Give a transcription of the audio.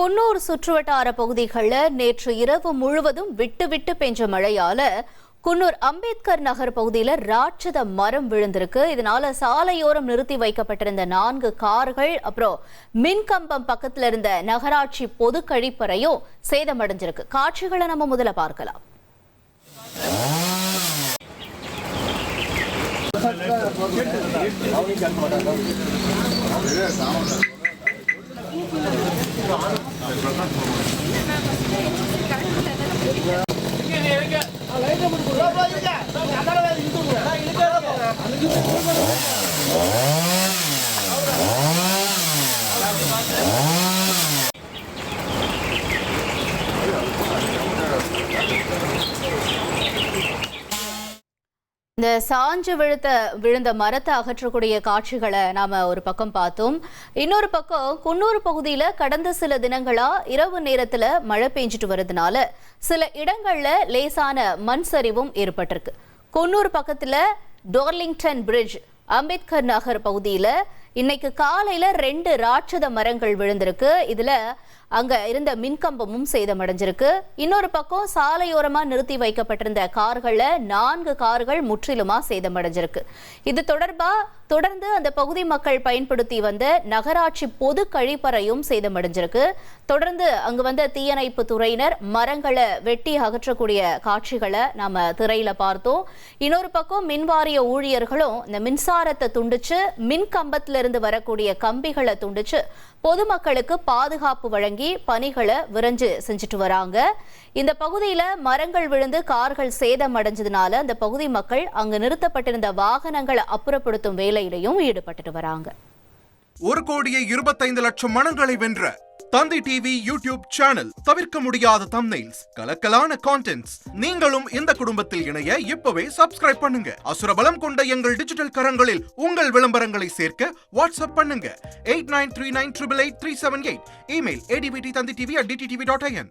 குன்னூர் சுற்றுவட்டார பகுதிகளில் நேற்று இரவு முழுவதும் விட்டு பெஞ்ச மழையால குன்னூர் அம்பேத்கர் நகர் பகுதியில் ராட்சத மரம் விழுந்திருக்கு. இதனால சாலையோரம் நிறுத்தி வைக்கப்பட்டிருந்த 4 கார்கள் அப்புறம் மின்கம்பம் பக்கத்தில் இருந்த நகராட்சி பொது கழிப்பறையும் சேதமடைஞ்சிருக்கு. காட்சிகளை நம்ம முதல்ல பார்க்கலாம். இந்த சாஞ்சு விழுந்த மரத்தை அகற்றக்கூடிய காட்சிகளை நாம ஒரு பக்கம் பார்த்தோம். இன்னொரு பக்கம் குன்னூர் பகுதியில கடந்த சில தினங்களா இரவு நேரத்துல மழை பெஞ்சிட்டு வருதுனால சில இடங்கள்ல லேசான மண் சரிவும் ஏற்பட்டிருக்கு. குன்னூர் பக்கத்துல டோர்லிங்டன் பிரிட்ஜ் அம்பேத்கர் நகர் பகுதியில இன்னைக்கு காலையில 2 ராட்சத மரங்கள் விழுந்திருக்கு. இதுல அங்க இருந்த மின்கம்பமும் சேதமடைஞ்சிருக்கு. இன்னொரு பக்கம் சாலையோரமா நிறுத்தி வைக்கப்பட்டிருந்த கார்கள்ல 4 கார்கள் முற்றிலுமா சேதமடைஞ்சிருக்கு. இது தொடர்ந்து அந்த பகுதி மக்கள் பயன்படுத்தி வந்த நகராட்சி பொது கழிப்பறையும் சேதமடைஞ்சிருக்கு. தொடர்ந்து அங்கு வந்த தீயணைப்பு துறையினர் மரங்களை வெட்டி அகற்றக்கூடிய காட்சிகளை நாம திரையில பார்த்தோம். இன்னொரு பக்கம் மின்வாரிய ஊழியர்களும் இந்த மின்சாரத்தை துண்டிச்சு மின்கம்பத்திலிருந்து வரக்கூடிய கம்பிகளை துண்டிச்சு பொதுமக்களுக்கு பாதுகாப்பு வழங்கி பணிகளை விரைஞ்சு செஞ்சுட்டு வராங்க. இந்த பகுதியில மரங்கள் விழுந்து கார்கள் சேதம் அடைஞ்சதுனால அந்த பகுதி மக்கள் அங்கு நிறுத்தப்பட்டிருந்த வாகனங்களை அப்புறப்படுத்தும் வேலையிலையும் ஈடுபட்டு வராங்க. 1,25,00,000 மனங்களை வென்ற தந்தி டிவி யூடியூப் சேனல். தவிர்க்க முடியாத தம்ப்நெயில்ஸ், கலக்கலான கான்டென்ட்ஸ். நீங்களும் இந்த குடும்பத்தில் இணைய இப்பவே சப்ஸ்கிரைப் பண்ணுங்க. அசுரபலம் கொண்ட எங்கள் டிஜிட்டல் கரங்களில் உங்கள் விளம்பரங்களை சேர்க்க வாட்ஸ்அப் பண்ணுங்க. 8939883838. Email advttv@dttv.in.